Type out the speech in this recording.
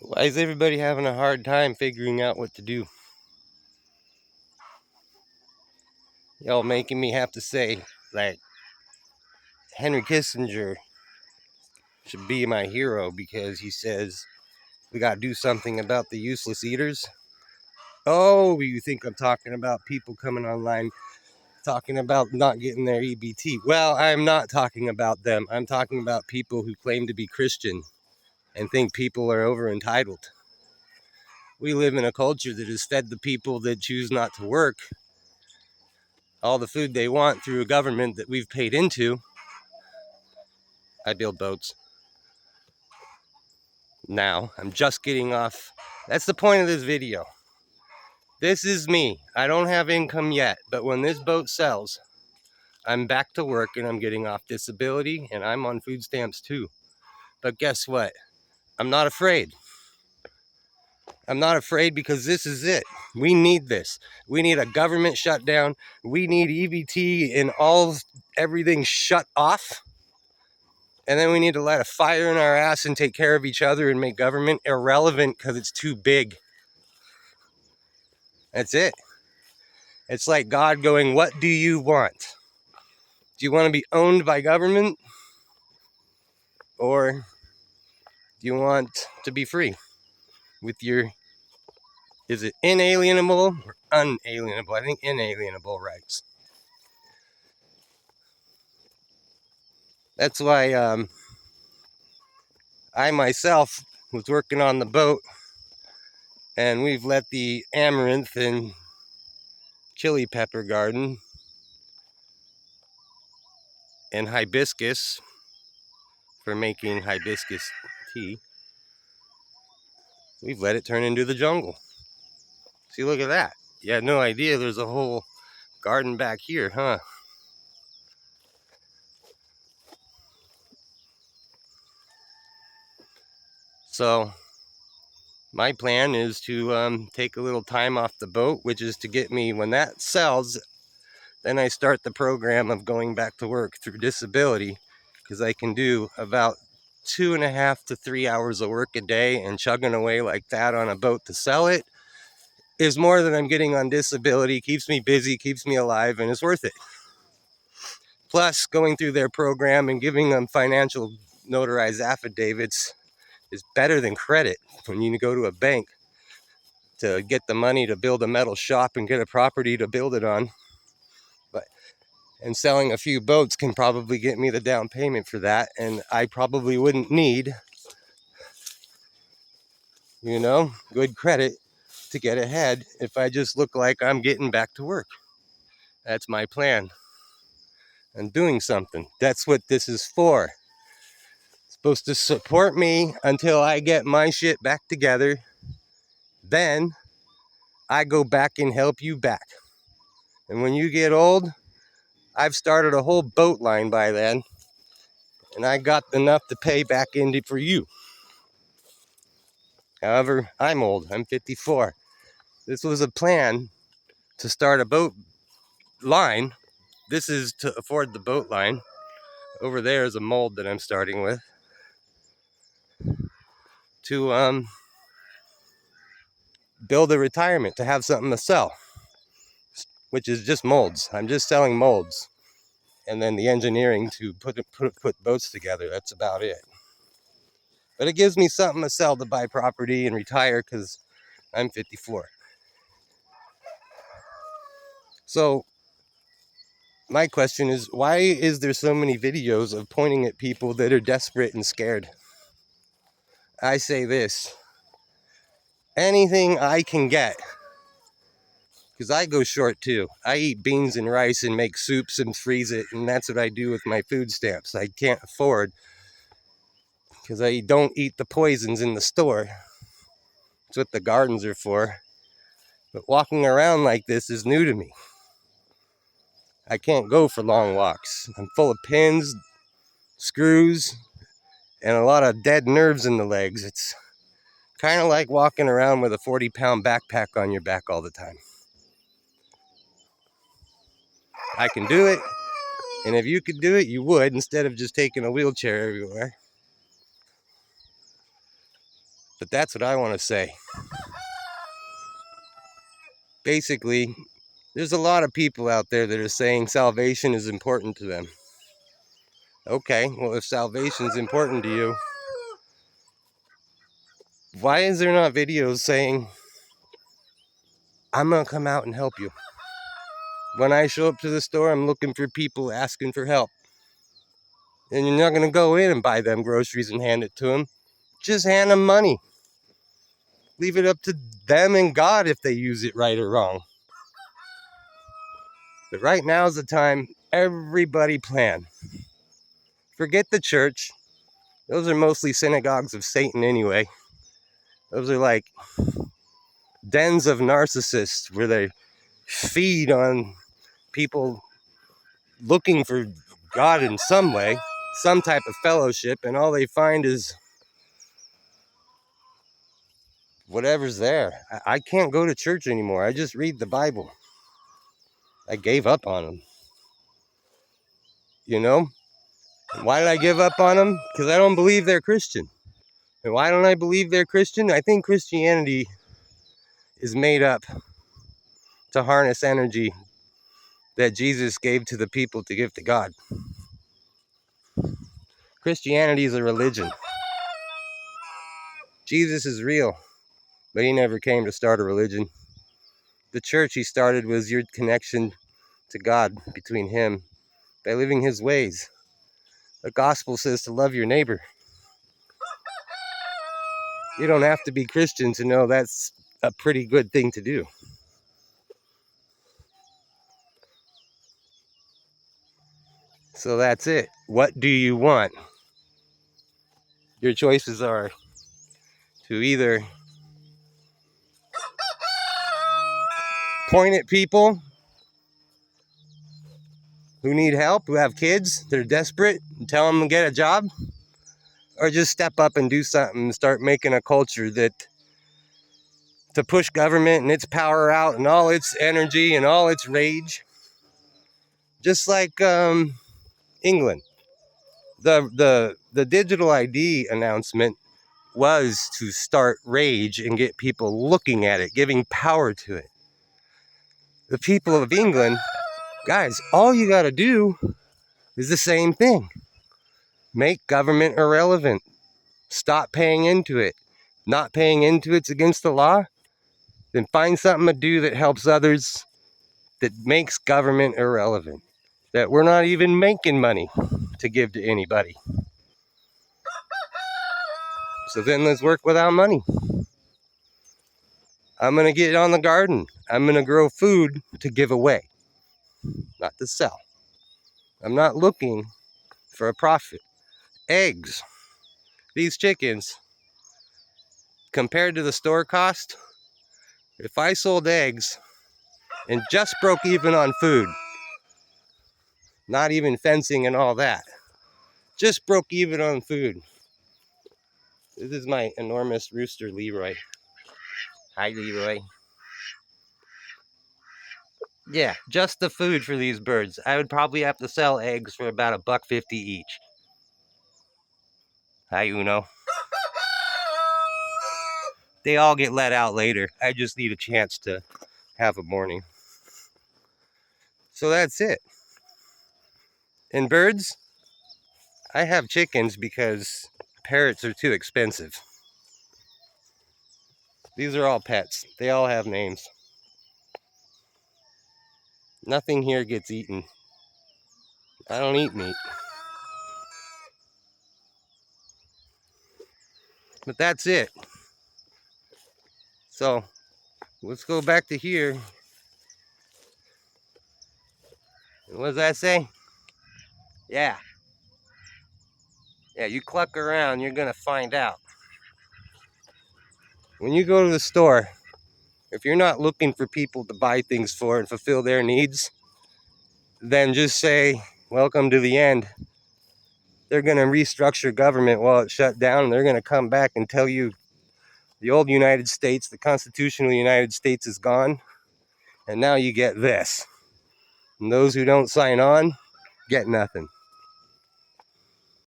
Why is everybody having a hard time figuring out what to do? Y'all making me have to say, like, Henry Kissinger should be my hero because he says we got to do something about the useless eaters. Oh, you think I'm talking about people coming online talking about not getting their EBT? Well, I'm not talking about them. I'm talking about people who claim to be Christian and think people are over entitled. We live in a culture that has fed the people that choose not to work all the food they want through a government that we've paid into. I build boats. Now, I'm just getting off. That's the point of this video. This is me. I don't have income yet, but when this boat sells, I'm back to work and I'm getting off disability and I'm on food stamps too. But guess what? I'm not afraid. I'm not afraid because this is it. We need this. We need a government shutdown. We need EBT and everything shut off. And then we need to light a fire in our ass and take care of each other and make government irrelevant because it's too big. That's it. It's like God going, what do you want? Do you want to be owned by government? Or do you want to be free with your, is it inalienable or unalienable? I think inalienable rights. That's why I myself was working on the boat and we've let the amaranth and chili pepper garden and hibiscus for making hibiscus tea. We've let it turn into the jungle. See, look at that. You had no idea there's a whole garden back here, huh? So my plan is to take a little time off the boat, which is to get me, when that sells, then I start the program of going back to work through disability, because I can do about 2.5 to 3 hours of work a day, and chugging away like that on a boat to sell it is more than I'm getting on disability. Keeps me busy, keeps me alive, and it's worth it. Plus, going through their program and giving them financial notarized affidavits is better than credit. When you go to a bank to get the money to build a metal shop and get a property to build it on, and selling a few boats can probably get me the down payment for that, and I probably wouldn't need, good credit to get ahead if I just look like I'm getting back to work. That's my plan. I'm doing something. That's what this is for. It's supposed to support me until I get my shit back together. Then I go back and help you back. And when you get old, I've started a whole boat line by then, and I got enough to pay back into for you. However, I'm old. I'm 54. This was a plan to start a boat line. This is to afford the boat line. Over there is a mold that I'm starting with to build a retirement, to have something to sell, which is just molds. I'm just selling molds, and then the engineering to put boats together. That's about it. But it gives me something to sell to buy property and retire because I'm 54. So my question is, why is there so many videos of pointing at people that are desperate and scared? I say this: anything I can get, because I go short too. I eat beans and rice and make soups and freeze it, and that's what I do with my food stamps. I can't afford, because I don't eat the poisons in the store. That's what the gardens are for. But walking around like this is new to me. I can't go for long walks. I'm full of pins, screws, and a lot of dead nerves in the legs. It's kind of like walking around with a 40-pound backpack on your back all the time. I can do it, and if you could do it, you would, instead of just taking a wheelchair everywhere. But that's what I want to say. Basically, there's a lot of people out there that are saying salvation is important to them. Okay, well, if salvation is important to you, why is there not videos saying, I'm going to come out and help you? When I show up to the store, I'm looking for people asking for help. And you're not going to go in and buy them groceries and hand it to them. Just hand them money. Leave it up to them and God if they use it right or wrong. But right now is the time everybody plan. Forget the church. Those are mostly synagogues of Satan anyway. Those are like dens of narcissists where they feed on people looking for God in some way, some type of fellowship, and all they find is whatever's there. I can't go to church anymore. I just read the Bible. I gave up on them. You know? Why did I give up on them? Because I don't believe they're Christian. And why don't I believe they're Christian? I think Christianity is made up to harness energy that Jesus gave to the people to give to God. Christianity is a religion. Jesus is real, but he never came to start a religion. The church he started was your connection to God between him by living his ways. The gospel says to love your neighbor. You don't have to be Christian to know that's a pretty good thing to do. So that's it. What do you want? Your choices are to either point at people who need help, who have kids, they're desperate, and tell them to get a job, or just step up and do something and start making a culture that to push government and its power out and all its energy and all its rage. Just like England. The digital ID announcement was to start rage and get people looking at it, giving power to it. The people of England, guys, all you got to do is the same thing. Make government irrelevant. Stop paying into it. Not paying into it's against the law. Then find something to do that helps others, that makes government irrelevant. That we're not even making money to give to anybody. So then let's work without money. I'm going to get on the garden. I'm going to grow food to give away, not to sell. I'm not looking for a profit. Eggs. These chickens, compared to the store cost, if I sold eggs and just broke even on food, not even fencing and all that, just broke even on food. This is my enormous rooster, Leroy. Hi, Leroy. Yeah, just the food for these birds. I would probably have to sell eggs for about $1.50 each. Hi, Uno. They all get let out later. I just need a chance to have a morning. So that's it. And birds, I have chickens because parrots are too expensive. These are all pets. They all have names. Nothing here gets eaten. I don't eat meat. But that's it. So let's go back to here. What does that say? Yeah. Yeah, you cluck around, you're going to find out. When you go to the store, if you're not looking for people to buy things for and fulfill their needs, then just say, welcome to the end. They're going to restructure government while it's shut down. And they're going to come back and tell you the old United States, the constitutional United States is gone. And now you get this. And those who don't sign on get nothing.